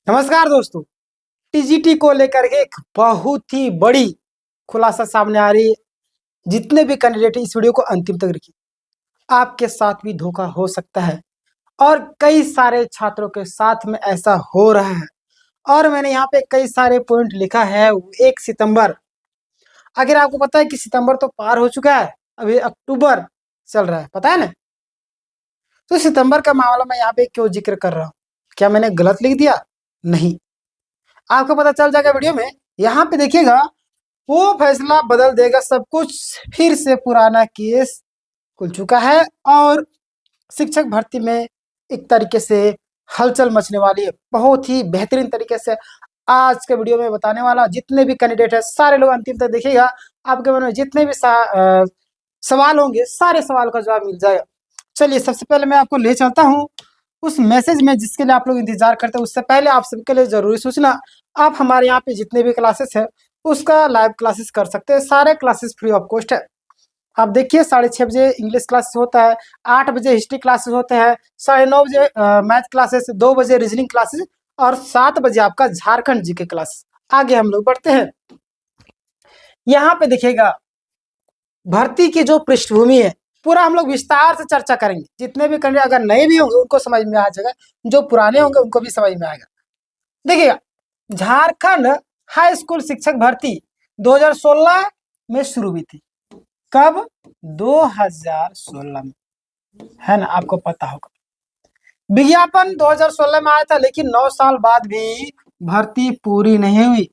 नमस्कार दोस्तों। टीजीटी को लेकर के एक बहुत ही बड़ी खुलासा सामने आ रही है। जितने भी कैंडिडेट इस वीडियो को अंतिम तक देखिए, आपके साथ भी धोखा हो सकता है और कई सारे छात्रों के साथ में ऐसा हो रहा है। और मैंने यहाँ पे कई सारे पॉइंट लिखा है। 1 सितंबर, अगर आपको पता है कि सितंबर तो पार हो चुका है, अभी अक्टूबर चल रहा है, पता है ना। तो सितंबर का मामला मैं यहाँ पे क्यों जिक्र कर रहा हूँ? क्या मैंने गलत लिख दिया? नहीं, आपको पता चल जाएगा वीडियो में। यहाँ पे देखिएगा, वो फैसला बदल देगा सब कुछ। फिर से पुराना केस खुल चुका है और शिक्षक भर्ती में एक तरीके से हलचल मचने वाली है। बहुत ही बेहतरीन तरीके से आज के वीडियो में बताने वाला। जितने भी कैंडिडेट है सारे लोग अंतिम तक देखिएगा। आपके मन में जितने भी सवाल होंगे सारे सवाल का जवाब मिल जाएगा। चलिए, सबसे पहले मैं आपको ले चलता हूँ उस मैसेज में जिसके लिए आप लोग इंतजार करते हैं। उससे पहले आप सबके लिए जरूरी सूचना, आप हमारे यहाँ पे जितने भी क्लासेस है उसका लाइव क्लासेस कर सकते हैं। सारे क्लासेस फ्री ऑफ कॉस्ट है। आप देखिए, 6:30 बजे इंग्लिश क्लासेस होता है, 8 बजे हिस्ट्री क्लासेस होते हैं, 9:30 बजे मैथ क्लासेस, 2 बजे रीजनिंग क्लासेस और 7 बजे आपका झारखंड जीके क्लासेस। आगे हम लोग बढ़ते हैं। यहाँ पे देखिएगा, भर्ती की जो पृष्ठभूमि है पूरा हम लोग विस्तार से चर्चा करेंगे। जितने भी कैंडिडेट अगर नए भी होंगे उनको समझ में आ जाएगा, जो पुराने होंगे उनको भी समझ में आएगा। देखिएगा, झारखंड हाई स्कूल शिक्षक भर्ती 2016 में शुरू हुई थी। कब? 2016 में, है ना, आपको पता होगा। विज्ञापन 2016 में आया था, लेकिन 9 साल बाद भी भर्ती पूरी नहीं हुई।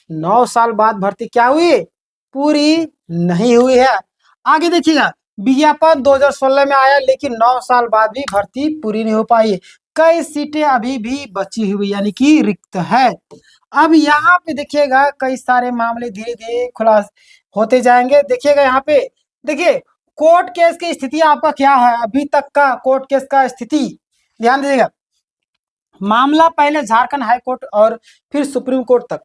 9 साल बाद भर्ती क्या हुई? पूरी नहीं हुई है। आगे देखिएगा, विज्ञापन 2016 में आया, लेकिन 9 साल बाद भी भर्ती पूरी नहीं हो पाई है। कई सीटें अभी भी बची हुई यानी कि रिक्त है। अब यहाँ पे देखिएगा, कई सारे मामले धीरे धीरे खुलास होते जाएंगे। देखिएगा यहाँ पे, देखिए कोर्ट केस की स्थिति आपका क्या है, अभी तक का कोर्ट केस का स्थिति ध्यान दीजिएगा। मामला पहले झारखंड हाई कोर्ट और फिर सुप्रीम कोर्ट तक।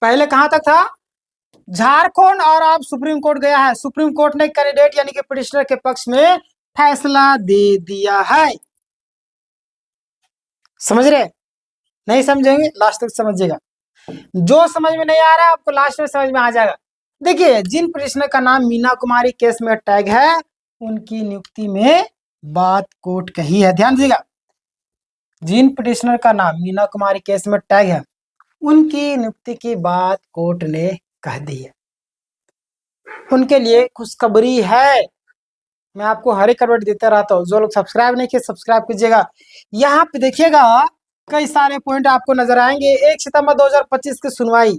पहले कहां तक था? झारखंड, और अब सुप्रीम कोर्ट गया है। सुप्रीम कोर्ट ने कैंडिडेट यानी कि पिटिशनर के पक्ष में फैसला दे दिया है। समझ रहे? नहीं समझेंगे लास्ट तक समझिएगा। जो समझ में नहीं आ रहा है आपको लास्ट में समझ में आ जाएगा। देखिए, जिन पिटिशनर का नाम मीना कुमारी केस में टैग है, उनकी नियुक्ति में बात कोर्ट कही है। ध्यान दीजिएगा, जिन पिटिशनर का नाम मीना कुमारी केस में टैग है, उनकी नियुक्ति की बात कोर्ट ने कह दी है। उनके लिए खुशखबरी है। मैं आपको हर एक अपडेट देता रहता हूँ। जो लोग सब्सक्राइब नहीं किए सब्सक्राइब कीजिएगा। यहाँ पे देखिएगा, कई सारे पॉइंट आपको नजर आएंगे। 1 सितंबर 2025 की सुनवाई।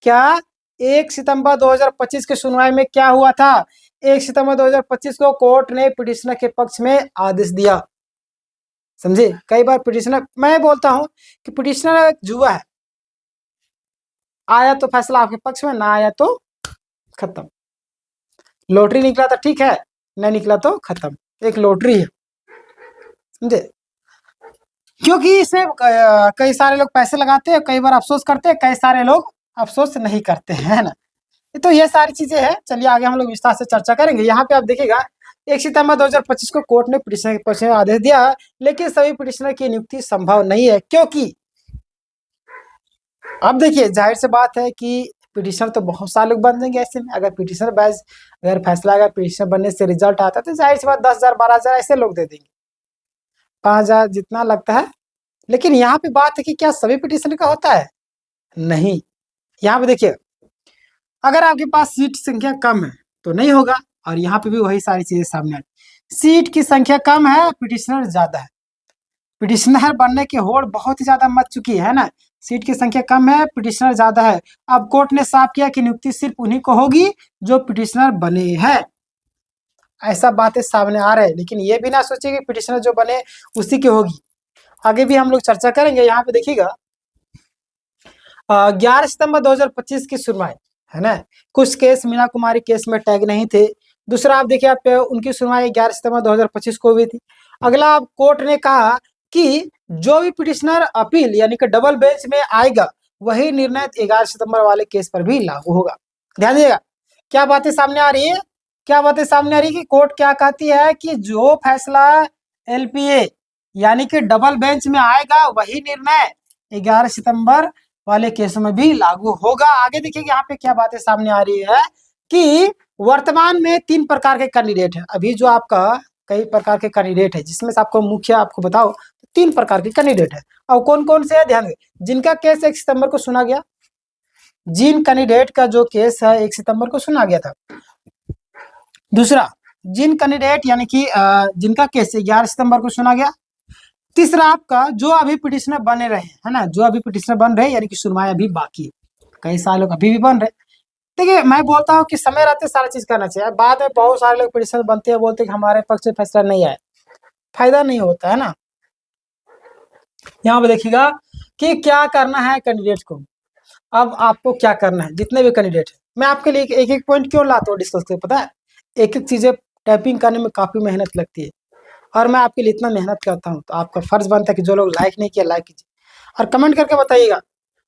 क्या 1 सितंबर 2025 की सुनवाई में क्या हुआ था? 1 सितंबर 2025 को कोर्ट ने पिटिशनर के पक्ष में आदेश दिया। समझे? कई बार पिटिशनर, मैं बोलता हूं कि पिटिशनर एक जुआ है। आया तो फैसला आपके पक्ष में, ना आया तो खत्म। लॉटरी निकला तो ठीक है, नहीं निकला तो खत्म। एक लॉटरी है, समझे? क्योंकि इसमें कई सारे लोग पैसे लगाते हैं, कई बार अफसोस करते हैं, कई सारे लोग अफसोस नहीं करते हैं, है ना। तो ये सारी चीजें हैं। चलिए आगे हम लोग विस्तार से चर्चा करेंगे। यहाँ पे आप देखिएगा, 1 सितंबर 2025 को कोर्ट ने पिटिशनर के पक्ष में आदेश दिया, लेकिन सभी पिटिशनर की नियुक्ति संभव नहीं है। क्योंकि अब देखिए, जाहिर सी बात है कि पिटिशनर तो बहुत सारे लोग बन जाएंगे ऐसे में। अगर पिटिशनर बैच, अगर फैसला, अगर पिटिशनर बनने से रिजल्ट आता है तो जाहिर सी बात 10,000 12,000 ऐसे लोग दे देंगे, 5,000 जितना लगता है। लेकिन यहाँ पे बात है कि क्या सभी पिटिशनर का होता है? नहीं। यहाँ पे देखिए, अगर आपके पास सीट संख्या कम है तो नहीं होगा, और यहाँ पे भी वही सारी चीजें सामने आई। सीट की संख्या कम है, पिटिशनर ज्यादा है। पिटिशनर बनने की होड़ बहुत ही ज्यादा मच चुकी है ना। सीट की संख्या कम है, पिटिशनर ज्यादा है। अब कोर्ट ने साफ किया कि नियुक्ति सिर्फ उन्हीं को होगी जो पिटिशनर बने हैं। ऐसा बातें सामने आ रहे हैं, लेकिन ये भी ना सोचिए कि पिटिशनर जो बने उसी की होगी। आगे भी हम लोग चर्चा करेंगे। यहाँ पे देखिएगा, 11 सितंबर 2025 की सुनवाई, है ना। कुछ केस मीना कुमारी केस में टैग नहीं थे। दूसरा आप देखिए, आप उनकी सुनवाई 11 सितंबर 2025 को हुई थी। अगला कोर्ट ने कहा कि जो भी पिटिशनर अपील यानी कि डबल बेंच में आएगा, वही निर्णय 11 सितंबर वाले केस पर भी लागू होगा। ध्यान दीजिएगा, क्या बातें सामने आ रही है? क्या बातें सामने आ रही है कि कोर्ट क्या कहती है कि जो फैसला एलपीए यानी कि डबल बेंच में आएगा, वही निर्णय 11 सितंबर वाले केसों में भी लागू होगा। आगे देखिए यहाँ पे क्या बातें सामने आ रही है कि वर्तमान में 3 प्रकार के कैंडिडेट है। अभी जो आपका कई प्रकार के कैंडिडेट है, जिसमें से आपको मुख्य आपको बताओ 3 प्रकार के कैंडिडेट है। और कौन कौन से है, ध्यान दें। जिनका केस 1 सितंबर को सुना गया, जिन कैंडिडेट का जो केस है 1 सितंबर को सुना गया था। दूसरा, जिन कैंडिडेट यानी कि जिनका केस 11 सितंबर को सुना गया। तीसरा आपका जो अभी पिटिशनर बने रहे, है ना, जो अभी पिटिशनर बन रहे यानी कि सुनवाई अभी बाकी है, कई सारे लोग अभी भी बन रहे। देखिए मैं बोलता हूँ कि समय रहते सारा चीज करना चाहिए। बाद में बहुत सारे लोग पिटिशनर बनते हैं, बोलते हैं कि हमारे पक्ष से फैसला नहीं आया, फायदा नहीं होता है ना। यहाँ पे देखिएगा कि क्या करना है कैंडिडेट को। अब आपको क्या करना है, जितने भी कैंडिडेट है, मैं आपके लिए एक एक पॉइंट क्यों लाता हूँ डिस्कस करके, पता है, एक एक चीजें टाइपिंग करने में काफी मेहनत लगती है, और मैं आपके लिए इतना मेहनत करता हूँ, तो आपका फर्ज बनता है कि जो लोग लाइक नहीं किया लाइक कीजिए, और कमेंट करके बताइएगा।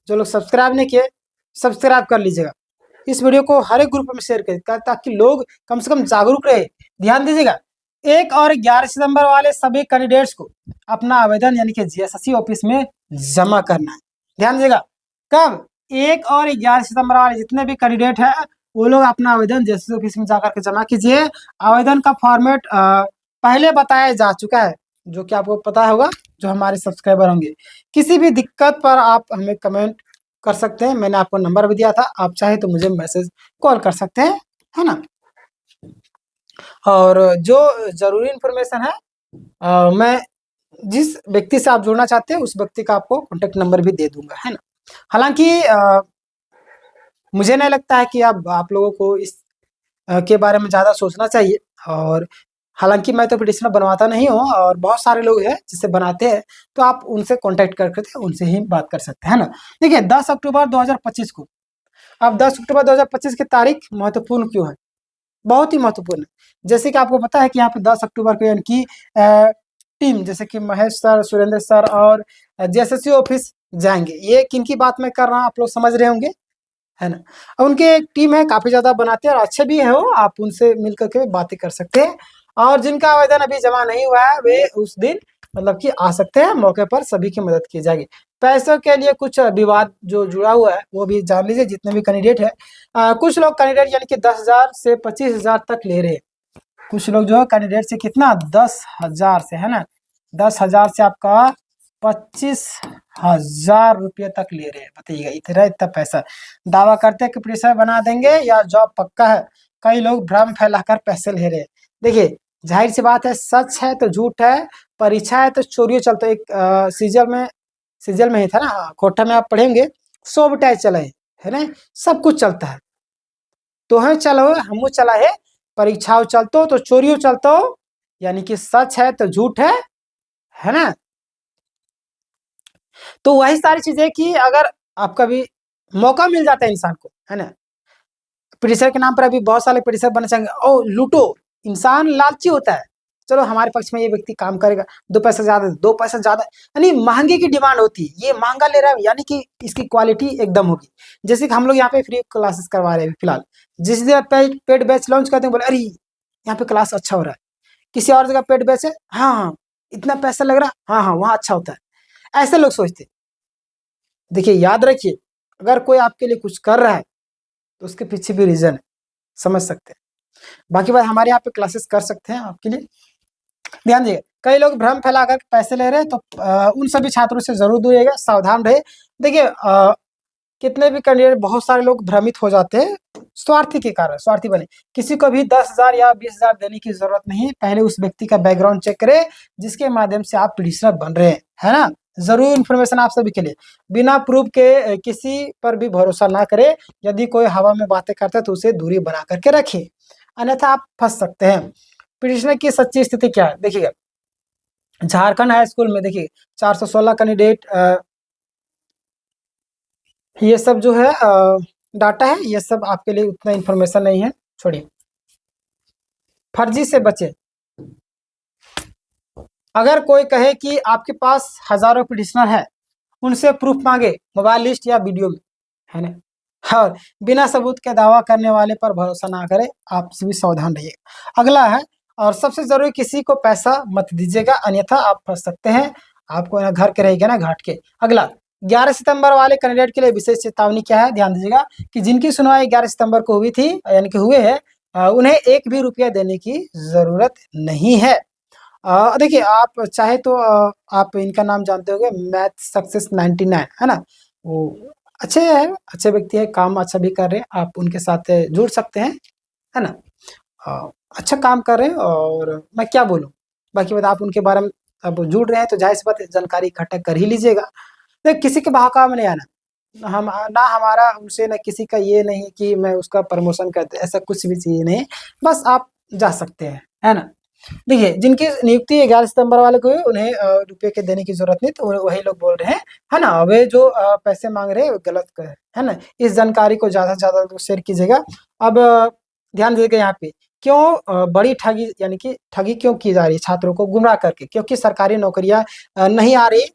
जो लोग सब्सक्राइब नहीं किए सब्सक्राइब कर लीजिएगा। इस वीडियो को हर एक ग्रुप में शेयर करिए ताकि लोग कम से कम जागरूक रहे। ध्यान दीजिएगा, 1 और 11 सितंबर वाले सभी कैंडिडेट्स को अपना आवेदन यानी कि जीएसएससी ऑफिस में जमा करना है। ध्यान दीजिएगा, कब, 1 और 11 सितंबर वाले जितने भी कैंडिडेट है वो लोग अपना आवेदन जीएसएससी ऑफिस में जाकर के जमा कीजिए। आवेदन का फॉर्मेट पहले बताया जा चुका है, जो कि आपको पता होगा, जो हमारे सब्सक्राइबर होंगे। किसी भी दिक्कत पर आप हमें कमेंट कर सकते हैं, मैंने आपको नंबर भी दिया था, आप चाहे तो मुझे मैसेज कॉल कर सकते हैं, है ना। और जो जरूरी इंफॉर्मेशन है मैं जिस व्यक्ति से आप जुड़ना चाहते हैं उस व्यक्ति का आपको कॉन्टेक्ट नंबर भी दे दूंगा, है ना। हालांकि मुझे नहीं लगता है कि आप लोगों को इस के बारे में ज़्यादा सोचना चाहिए। और हालांकि मैं तो पिटिशनर बनवाता नहीं हूँ, और बहुत सारे लोग हैं जिससे बनाते हैं, तो आप उनसे कांटेक्ट करके उनसे ही बात कर सकते हैं ना। देखिए 10 अक्टूबर 2025 को, अब 10 अक्टूबर 2025 की तारीख महत्वपूर्ण क्यों है, बहुत ही महत्वपूर्ण है। जैसे कि आपको पता है कि यहाँ पे 10 अक्टूबर को यानी कि टीम जैसे कि महेश सर, सुरेंद्र सर और जीएसएससी ऑफिस जाएंगे। ये किनकी बात मैं कर रहा हूँ आप लोग समझ रहे होंगे, है ना। और उनके एक टीम है, काफी ज्यादा बनाते हैं और अच्छे भी है वो, आप उनसे मिल करके बातें कर सकते हैं। और जिनका आवेदन अभी जमा नहीं हुआ है वे उस दिन मतलब कि आ सकते हैं, मौके पर सभी की मदद की जाएगी। पैसों के लिए कुछ विवाद जो जुड़ा हुआ है वो भी जान लीजिए, जितने भी कैंडिडेट है। कुछ लोग कैंडिडेट यानी कि 10,000 से 25,000 तक ले रहे हैं। कुछ लोग जो है कैंडिडेट से कितना 10,000 से, है ना, 10,000 से आपका 25,000 रुपये तक ले रहे हैं। बताइएगा इतना पैसा, दावा करते हैं कि प्रेशर बना देंगे या जॉब पक्का है। कई लोग भ्रम फैलाकर पैसे ले रहे हैं। देखिए जाहिर सी बात है, सच है तो झूठ है, परीक्षा है तो चोरी चलता है। एक सीजल में ही था ना, कोटा में आप पढ़ेंगे, 100 बटाई चला है ना, सब कुछ चलता है। तो है चलो हमू चला है, परीक्षाओं चलतो तो चोरियों चलतो, यानी कि सच है तो झूठ है ना। तो वही सारी चीजें कि अगर आपका भी मौका मिल जाता है इंसान को, है ना, प्रेशर के नाम पर अभी बहुत सारे प्रेशर बने चाहेंगे ओ लूटो, इंसान लालची होता है। चलो हमारे पक्ष में ये व्यक्ति काम करेगा, 2 पैसा ज्यादा, 2 पैसा ज्यादा, यानी महंगे की डिमांड होती है। ये महंगा ले रहा है यानी कि इसकी क्वालिटी एकदम होगी। जैसे कि हम लोग यहाँ पे फ्री क्लासेस करवा रहे हैं फिलहाल, जिस दिन पेड बैच लॉन्च करते हैं बोले अरे यहाँ पे क्लास अच्छा हो रहा है, किसी और जगह पेड बैच है, हाँ हाँ इतना पैसा लग रहा है, हाँ हाँ वहाँ अच्छा होता है, ऐसे लोग सोचते हैं। देखिए याद रखिए, अगर कोई आपके लिए कुछ कर रहा है तो उसके पीछे भी रीजन है, समझ सकते हैं। बाकी बात हमारे यहाँ पे क्लासेस कर सकते हैं आपके लिए। ध्यान दीजिए, कई लोग भ्रम फैलाकर पैसे ले रहे हैं, तो उन सभी छात्रों से जरूर दूरिएगा, सावधान रहे। देखिए कितने भी कैंडिडेट, बहुत सारे लोग भ्रमित हो जाते हैं स्वार्थी के कारण, स्वार्थी बने। किसी को भी 10,000 या 20,000 देने की जरूरत नहीं है। पहले उस व्यक्ति का बैकग्राउंड चेक करें जिसके माध्यम से आप पिटिशनर बन रहे हैं, है ना। जरूर इन्फॉर्मेशन आप सभी के लिए, बिना प्रूफ के किसी पर भी भरोसा ना करें। यदि कोई हवा में बातें करता है तो उसे दूरी बना करके रखें, अन्यथा आप फंस सकते हैं। पिटिशनर की सच्ची स्थिति क्या है देखिएगा, झारखंड हाई स्कूल में देखिए 416 कैंडिडेट, ये सब जो है डाटा है, ये सब आपके लिए उतना इन्फॉर्मेशन नहीं है, छोड़िए। फर्जी से बचे। अगर कोई कहे कि आपके पास हजारों पिटिशनर है, उनसे प्रूफ मांगे मोबाइल लिस्ट या वीडियो में, है ना। और बिना सबूत के दावा करने वाले पर भरोसा ना करें, आप भी सावधान रहिए। अगला है, और सबसे जरूरी किसी को पैसा मत दीजिएगा, अन्यथा आप फंस सकते हैं। आपको ना घर के रहेगा ना घाट के। अगला, 11 सितंबर वाले कैंडिडेट के लिए विशेष चेतावनी क्या है, ध्यान दीजिएगा कि जिनकी सुनवाई 11 सितंबर को हुई थी यानी कि हुए हैं, उन्हें एक भी रुपया देने की ज़रूरत नहीं है। देखिए आप चाहे तो आप इनका नाम जानते होंगे, मैथ सक्सेस 99, है ना? वो अच्छे हैं, अच्छे व्यक्ति हैं, काम अच्छा भी कर रहे हैं, आप उनके साथ जुड़ सकते हैं, है ना? अच्छा काम कर रहे हैं और मैं क्या बोलूँ? बाकी बात आप उनके बारे में अब जुड़ रहे हैं तो ज़ाहिर-सी बात है जानकारी इकट्ठा कर ही लीजिएगा। तो किसी के बहकावे में नहीं आना। ना हमारा उनसे ना किसी का ये नहीं कि मैं उसका प्रमोशन करते, ऐसा कुछ भी चीज़ नहीं है। बस आप जा सकते हैं, है ना? देखिए, जिनकी नियुक्ति 11 सितंबर वाले को हुई, उन्हें रुपए के देने की ज़रूरत नहीं, तो वही लोग बोल रहे हैं, है ना? वे जो पैसे माँग रहे हैं, वो गलत है ना? इस जानकारी को ज़्यादा से ज़्यादा लोग शेयर कीजिएगा। अब ध्यान दीजिएगा यहाँ पे, क्यों बड़ी ठगी यानी कि ठगी क्यों की जा रही है छात्रों को गुमराह करके? क्योंकि सरकारी नौकरियाँ नहीं आ रही।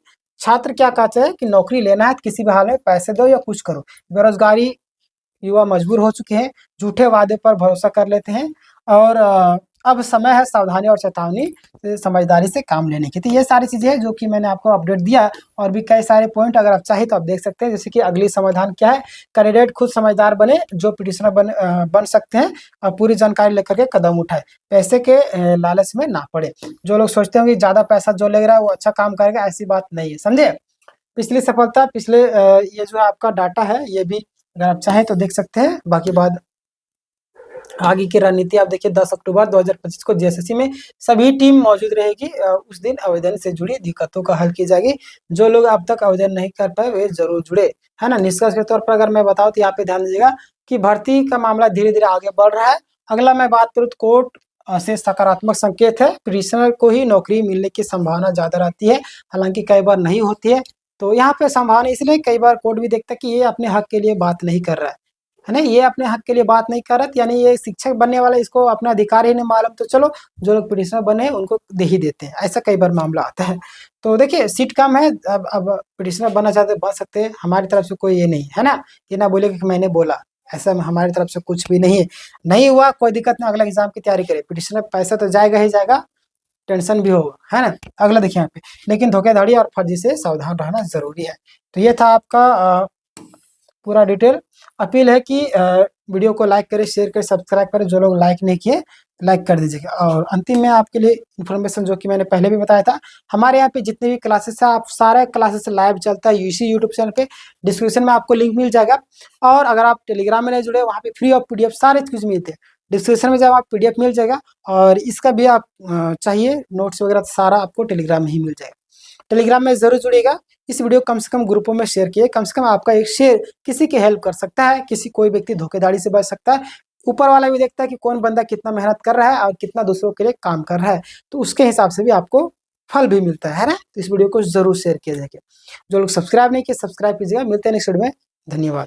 छात्र क्या कहते हैं कि नौकरी लेना है तो किसी भी हाल में पैसे दो या कुछ करो। बेरोज़गारी युवा मजबूर हो चुके हैं, झूठे वादे पर भरोसा कर लेते हैं और अब समय है सावधानी और चेतावनी से समझदारी से काम लेने की। तो ये सारी चीज़ें हैं जो कि मैंने आपको अपडेट दिया और भी कई सारे पॉइंट अगर आप चाहें तो आप देख सकते हैं। जैसे कि अगली समाधान क्या है, कैंडिडेट खुद समझदार बने, जो पिटिशनर बन सकते हैं और पूरी जानकारी लेकर के कदम उठाएँ। पैसे के लालच में ना पड़े। जो लोग सोचते होंगे ज़्यादा पैसा जो ले रहा है वो अच्छा काम करेगा, ऐसी बात नहीं है, समझे? पिछली सफलता पिछले ये जो आपका डाटा है ये भी अगर आप चाहें तो देख सकते हैं। बाकी बात आगे की रणनीति आप देखिए 10 अक्टूबर 2025 को जेएसएससी में सभी टीम मौजूद रहेगी। उस दिन आवेदन से जुड़ी दिक्कतों का हल की जाएगी। जो लोग अब तक आवेदन नहीं कर पाए वे ज़रूर जुड़े, है ना? निष्कर्ष के तौर पर अगर मैं बताऊँ तो यहाँ पे ध्यान दीजिएगा कि भर्ती का मामला धीरे-धीरे आगे बढ़ रहा है। अगला मैं बात करूँ तो कोर्ट से सकारात्मक संकेत है। पिटिशनर को ही नौकरी मिलने की संभावना ज़्यादा रहती है, हालाँकि कई बार नहीं होती है। तो यहाँ पे संभावना इसलिए कई बार कोर्ट भी देखता है कि ये अपने हक के लिए बात नहीं कर रहा है ना? ये अपने हक के लिए बात नहीं कर रहा यानी ये शिक्षक बनने वाला, इसको अपना अधिकार ही नहीं मालूम, तो चलो जो लोग पिटिशनर बने हैं उनको दे ही देते हैं, ऐसा कई बार मामला आता है। तो देखिए सीट कम है, अब पिटिशनर बनना चाहते बन सकते हैं, हमारी तरफ से कोई ये नहीं है ना? ये ना बोलिएगा कि मैंने बोला, ऐसा हमारी तरफ से कुछ भी नहीं है। नहीं हुआ कोई दिक्कत नहीं, अगला एग्जाम की तैयारी करें, पिटिशनर पैसा तो जाएगा ही जाएगा, टेंशन भी होगा, है ना? अगला देखिए यहाँ पे, लेकिन धोखाधड़ी और फर्जी से सावधान रहना ज़रूरी है। तो ये था आपका पूरा डिटेल। अपील है कि वीडियो को लाइक करें, शेयर करें, सब्सक्राइब करें। जो लोग लाइक नहीं किए, लाइक कर दीजिएगा। और अंतिम में आपके लिए इन्फॉर्मेशन जो कि मैंने पहले भी बताया था, हमारे यहाँ पे जितने भी क्लासेस हैं, आप सारे क्लासेस लाइव चलता है यूसी यूट्यूब चैनल पे। डिस्क्रिप्शन में आपको लिंक मिल जाएगा। और अगर आप टेलीग्राम में नहीं जुड़े, वहाँ पे फ्री ऑफ पीडीएफ सारे चीज़ मिलते हैं। डिस्क्रिप्शन में जब आप पीडीएफ मिल जाएगा और इसका भी आप चाहिए नोट्स वगैरह, सारा आपको टेलीग्राम में ही मिल जाएगा। टेलीग्राम में ज़रूर जुड़िएगा। इस वीडियो को कम से कम ग्रुपों में शेयर किए, कम से कम आपका एक शेयर किसी की हेल्प कर सकता है, किसी कोई व्यक्ति धोखेधड़ी से बच सकता है। ऊपर वाला भी देखता है कि कौन बंदा कितना मेहनत कर रहा है और कितना दूसरों के लिए काम कर रहा है, तो उसके हिसाब से भी आपको फल भी मिलता है ना? तो इस वीडियो को ज़रूर शेयर किया जाएगा। जो लोग सब्सक्राइब नहीं किए, सब्सक्राइब कीजिएगा। मिलते हैं नेक्स्ट वीडियो में। धन्यवाद।